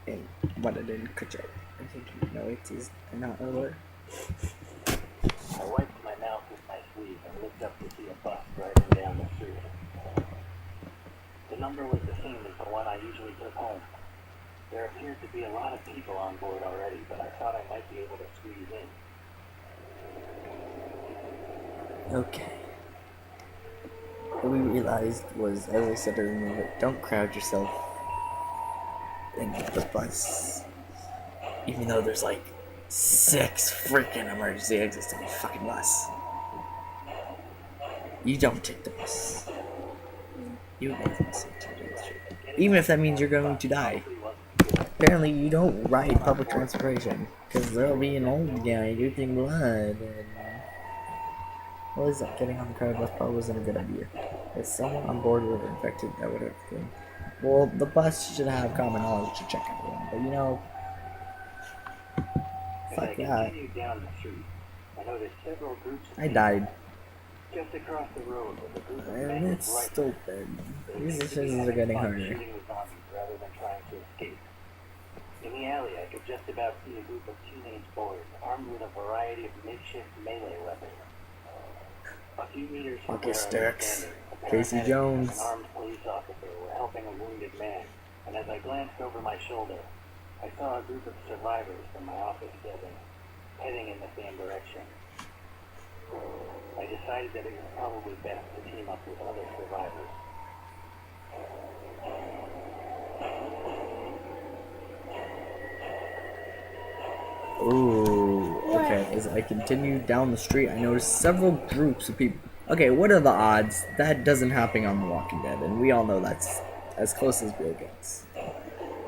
And but I didn't catch it. I think you know it is not over. I wiped my mouth with my sleeve and looked up to see a bus driving down the street. The number was the same as the one I usually took home. There appeared to be a lot of people on board already, but I thought I might be able to squeeze in. Okay. What we realized was, as I said earlier, don't crowd yourself into the bus. Even though there's like 6 freaking emergency exits on the fucking bus. You don't take the bus. You make the mistake to do the street. Even if that means you're going to die. Apparently you don't ride public transportation. Because there'll be an old guy drinking blood and... Well, is that getting on the crowded bus probably wasn't a good idea. If someone on board were infected, that would have been... Well, the bus should have common knowledge to check everyone. But you know... Fuck that. I died. Just across the road was a group of And it's stupid. These decisions are getting harder. Rather than trying to escape. In the alley, I could just about see a group of teenage boys armed with a variety of makeshift melee weapons. A few meters from where I was standing, Casey Jones, an armed police officer were helping a wounded man, and as I glanced over my shoulder, I saw a group of survivors from my office building heading in the same direction. I decided that it was probably best to team up with other survivors. Ooh, okay. As I continued down the street, I noticed several groups of people. Okay, what are the odds that doesn't happen on The Walking Dead? And we all know that's as close as Bill gets.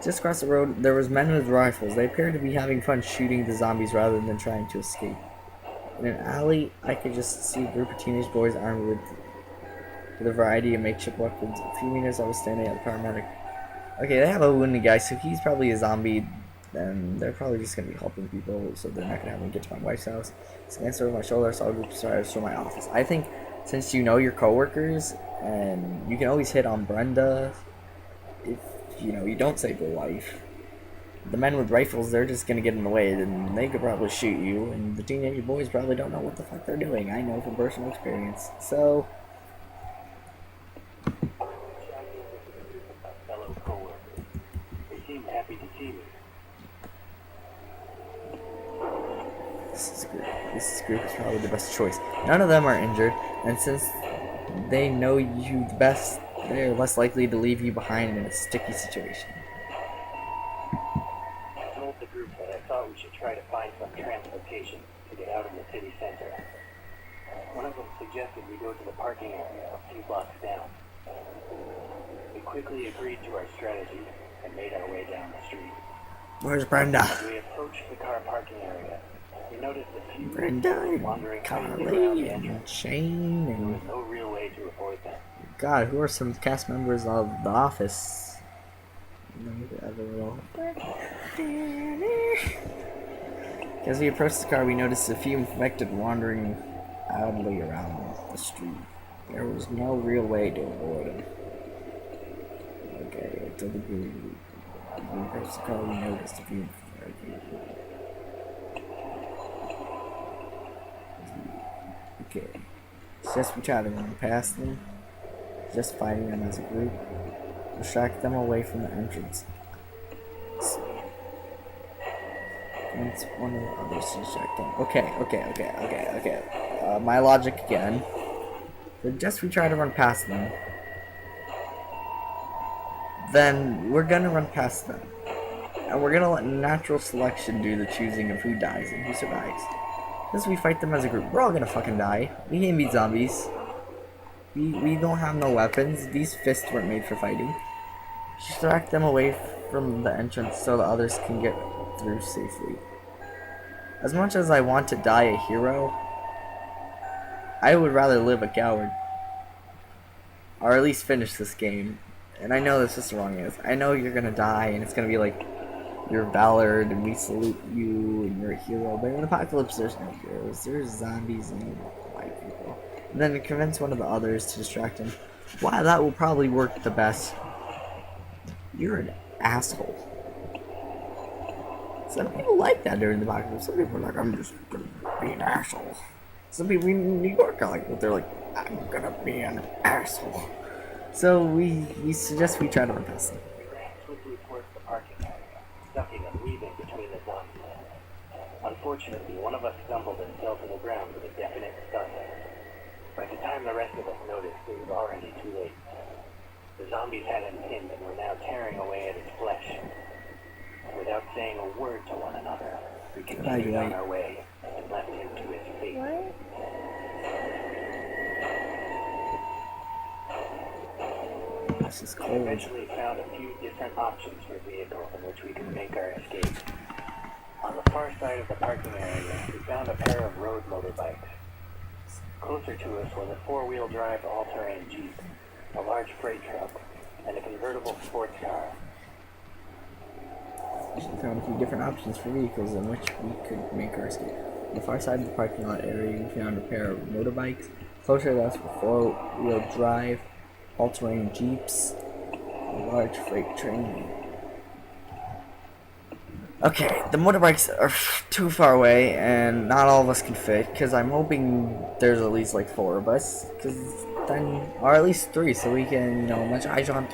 Just across the road, there was men with rifles. They appeared to be having fun shooting the zombies rather than trying to escape. In an alley, I could just see a group of teenage boys armed with a variety of makeshift weapons. A few meters, I was standing at the paramedic. Okay, they have a wounded guy, so he's probably a zombie. Then they're probably just gonna be helping people, so they're not gonna have me get to my wife's house. Glanced over my shoulder, saw a group of survivors from my office. I think since you know your coworkers and you can always hit on Brenda if you know you don't save your life. The men with rifles, they're just gonna get in the way, and they could probably shoot you. And the teenage boys probably don't know what the fuck they're doing. I know from personal experience. So. Fellow coworkers. They seemed happy to see me. This group is probably the best choice. None of them are injured, and since they know you the best, they're less likely to leave you behind in a sticky situation. I told the group that I thought we should try to find some transportation to get out of the city center. One of them suggested we go to the parking area a few blocks down. We quickly agreed to our strategy and made our way down the street. Where's Brenda? As we approached the car parking area, we noticed a few Brenda wandering and Carly around the and entrance. Shane There was and no real way to avoid them. God, who are some cast members of The Office? As we approached the car, we noticed a few infected wandering idly around the street. There was no real way to avoid them. Okay, to the group. As we approached the car, we noticed a few infected. Okay. It's just we try to run past them. Just fighting them as a group. Distract them away from the entrance. And it's one of the others to distract them. Okay. My logic again. So just we try to run past them. Then we're gonna run past them. And we're gonna let natural selection do the choosing of who dies and who survives. As we fight them as a group, we're all gonna fucking die. We can't beat zombies. We don't have no weapons. These fists weren't made for fighting. Distract them away from the entrance so the others can get through safely. As much as I want to die a hero, I would rather live a coward. Or at least finish this game. And I know this is the wrong answer. I know you're gonna die and it's gonna be like you're Ballard and we salute you and you're a hero, but in Apocalypse there's no heroes. There's zombies and white people. And then to convince one of the others to distract him. Wow, that will probably work the best. You're an asshole. Some people like that during the apocalypse. Some people are like, I'm just gonna be an asshole. Some people in New York are like, they're like, I'm gonna be an asshole. So we suggest we try to repress them. We ran swiftly towards the parking area, ducking and weaving between the zombies. Unfortunately, one of us stumbled and fell to the ground with a definite thud. By the time the rest of us noticed, it was already too late. The zombies had him pinned and were now tearing away at his flesh. Without saying a word to one another, we continued on our way and left him to his fate. What? This is We cold. eventually found a few different options for vehicles in which we could make our escape. On the far side of the parking area, we found a pair of road motorbikes. Closer to us was a four-wheel drive all-terrain Jeep, a large freight truck, and a convertible sports car. We found a few different options for vehicles in which we could make our escape. On the far side of the parking lot area, we found a pair of motorbikes. Closer to us were four-wheel drive, all-terrain Jeeps, a large freight train. Okay, the motorbikes are too far away, and not all of us can fit. Because I'm hoping there's at least like 4 of us, or at least 3, so we can, much eyes on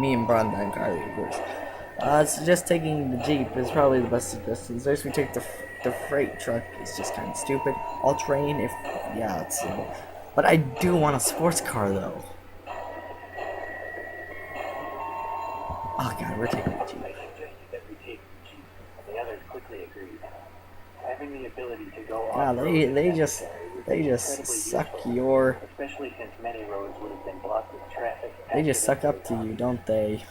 me and Brenda and Carly, of course. So just taking the Jeep is probably the best suggestion. So if we take the freight truck, it's just kind of stupid. All-terrain, it's simple. But I do want a sports car though. Oh god, we're taking the Jeep. I suggested that we take the Jeep, and the others quickly agreed. Having the ability to go Wow, off-road they if just necessary would they be just incredibly suck useful, your especially since many roads would have been blocked with traffic. they just suck up to you, don't they?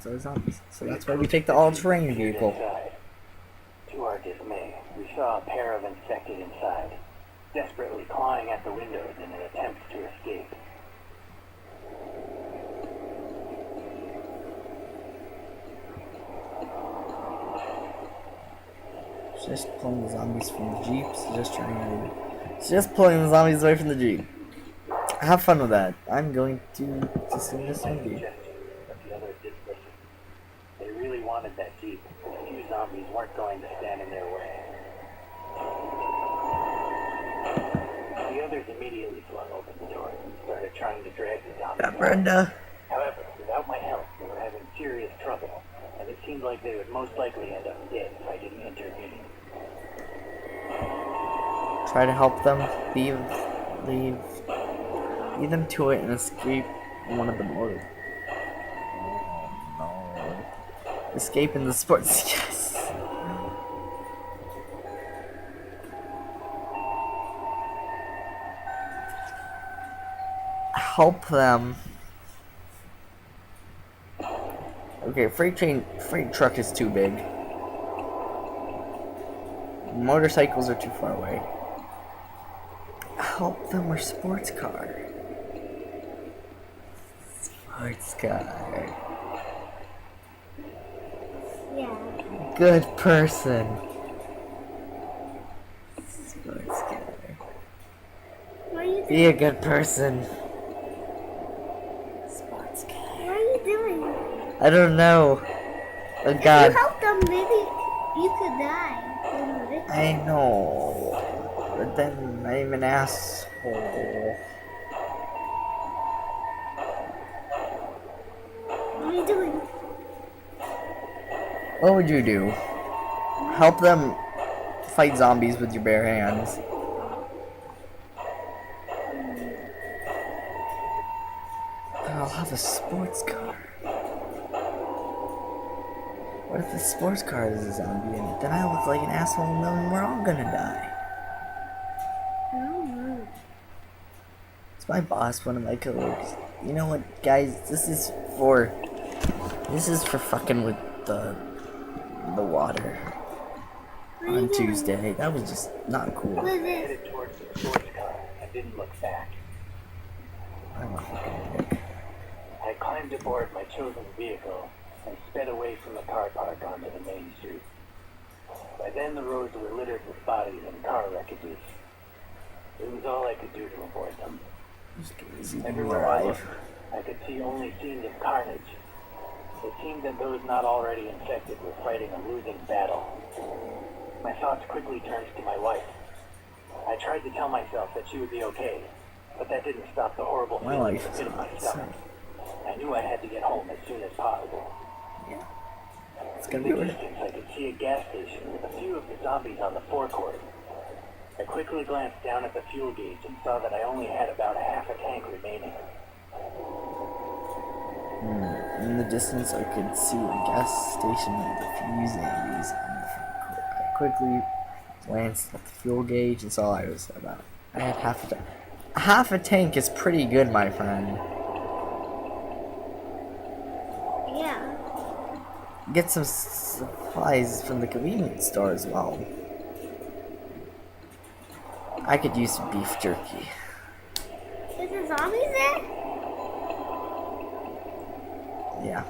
So zombies. So that's why we take the all-terrain vehicle. Inside. To our dismay, we saw a pair of infected inside, desperately clawing at the windows in an attempt to escape. It's just pulling the zombies from the Jeep. It's just pulling the zombies away from the Jeep. Have fun with that. I'm going to sing this My movie. suggestion, but the others didn't listen. They really wanted that Jeep, and a few zombies weren't going to stand in their way. The others immediately flung open the door and started trying to drag the zombies out. Brenda. However, without my help, they were having serious trouble, and it seemed like they would most likely end up dead if I didn't intervene. Try to help them. Lead them to it and escape one of the motors. Oh, no. Escape in the sports. Yes. Help them. Okay, freight truck is too big. Motorcycles are too far away. Help them with sports car. Sports car. Yeah. Good person. Sports car. What are you doing? Be a good person. Sports car. What are you doing? I don't know. Oh If god. you help them, maybe you could die. I know. But then I'm an asshole. What are you doing? What would you do? Help them fight zombies with your bare hands. But I'll have a sports car. What if the sports car is a zombie in it? Then I look like an asshole and then we're all gonna die. I don't know. It's my boss, one of my coworkers. You know what, guys? This is for fucking with the water What are you on doing? Tuesday. That was just not cool. What is I this? headed towards the sports car and didn't look back. I'm a fucking dick. I climbed aboard my chosen vehicle and sped away from the car park onto the main street. By then the roads were littered with bodies and car wreckages. It was all I could do to avoid them. This game is even Everywhere I alive. looked, I could see only scenes of carnage. It seemed that those not already infected were fighting a losing battle. My thoughts quickly turned to my wife. I tried to tell myself that she would be okay, but that didn't stop the horrible My feeling life in the is pit of my not stomach. I knew I had to get home as soon as possible. Yeah. It's In gonna the be weird. distance, I could see a gas station with a few of the zombies on the forecourt. I quickly glanced down at the fuel gauge and saw that I only had about half a tank remaining. In the distance, I could see a gas station with a few zombies on the front court. I quickly glanced at the fuel gauge and saw I was about. I had half a tank. Half a tank is pretty good, my friend. Yeah. Get some supplies from the convenience store as well. I could use some beef jerky. Is the zombies there? Yeah.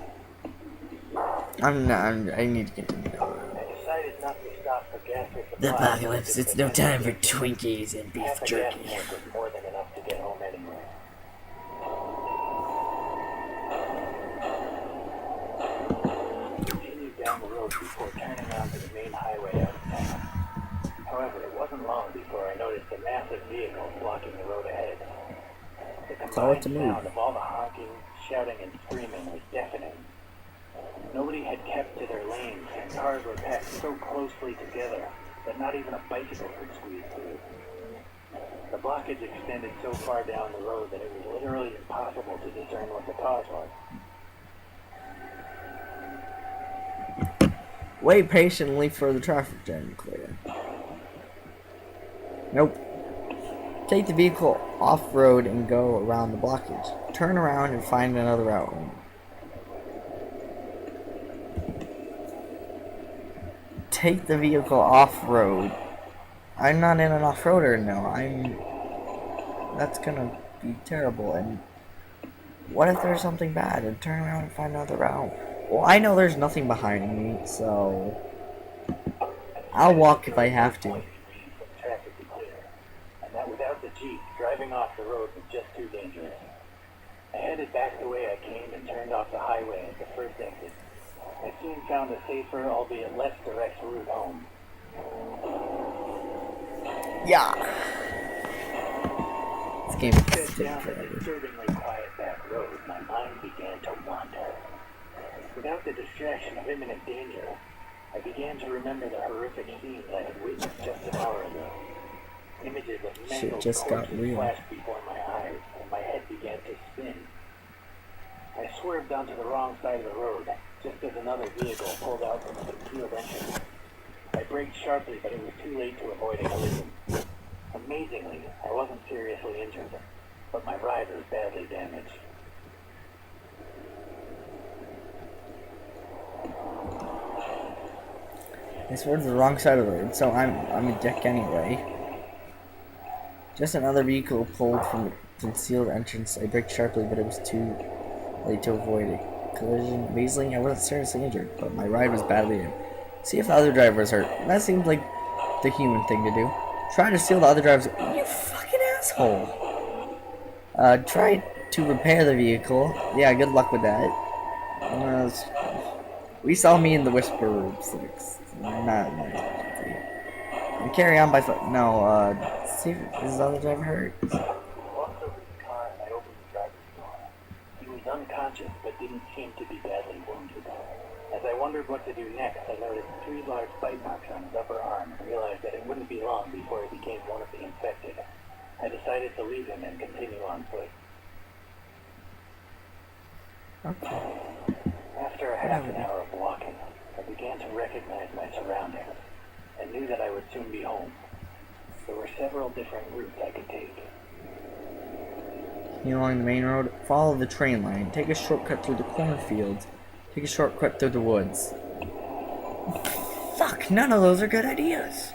I need to get in there. I decided not to stop for gas or supplies. The apocalypse, it's no time for Twinkies and beef Half a gas jerky. tank was more than enough to get home anyway. I continued down the road before turning onto the main highway out of town. However, it wasn't long before I noticed a massive vehicle blocking the road ahead. The Tell it combined to move. sound of all the honking, shouting, and screaming was deafening. Nobody had kept to their lanes, and cars were packed so closely together that not even a bicycle could squeeze through. The blockage extended so far down the road that it was literally impossible to discern what the cause was. Wait patiently for the traffic jam to clear. Nope. Take the vehicle off-road and go around the blockage. Turn around and find another route. Take the vehicle off-road. I'm not in an off-roader now. That's gonna be terrible. And what if there's something bad? And turn around and find another route. Well, I know there's nothing behind me, so I'll walk if I have to. From traffic to clear, and that without the Jeep, driving off the road was just too dangerous. I headed back the way I came and turned off the highway at the first exit. I soon found a safer, albeit less direct route home. Yeah. This game Set is taking down the forever. disturbingly quiet back road, my mind began to wander. Without the distraction of imminent danger, I began to remember the horrific scenes I had witnessed just an hour ago. Images of Shit mangled just got corpses real. flashed before my eyes, and my head began to spin. I swerved onto the wrong side of the road, just as another vehicle pulled out from a concealed entrance. I braked sharply, but it was too late to avoid a collision. Amazingly, I wasn't seriously injured, but my ride was badly damaged. I swerved to the wrong side of the road, so I'm a dick anyway. Just another vehicle pulled from the concealed entrance. I braked sharply, but it was too late to avoid a collision. Amazingly, I wasn't seriously injured, but my ride was badly damaged. See if the other driver was hurt. That seems like the human thing to do. Try to steal the other driver's. You fucking asshole! Try to repair the vehicle. Yeah, good luck with that. We saw me in the Whisperer 6. Not and carry on by foot. No, see if is the other driver hurt? I walked over to the car and I opened the driver's door. He was unconscious but didn't seem to be badly wounded. As I wondered what to do next, I noticed 3 large bite marks on his upper arm and realized that it wouldn't be long before he became one of the infected. I decided to leave him and continue on foot. Okay. After a half an hour of walking, I began to recognize my surroundings and knew that I would soon be home. There were several different routes I could take. You along the main road, follow the train line. Take a shortcut through the cornfields. Take a shortcut through the woods. Fuck, none of those are good ideas.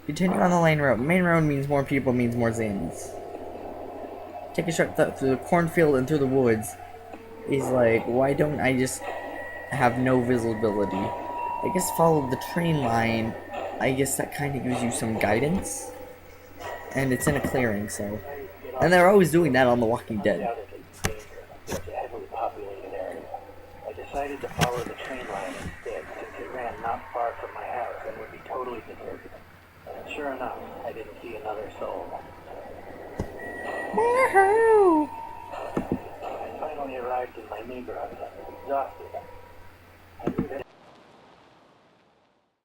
Continue on the main road. Main road means more people, means more zombies. Take a shortcut through the cornfield and through the woods. He's like, why don't I just have no visibility? I guess follow the train line. I guess that kind of gives you some guidance. And it's in a clearing, so. And they're always doing that on The Walking Dead. Undoubtedly dangerous. such a heavily populated area. I decided to follow the train line instead, since it ran not far from my house and would be totally deserted. Sure enough, I didn't see another soul. Woohoo! I finally arrived in my neighborhood, exhausted. I knew that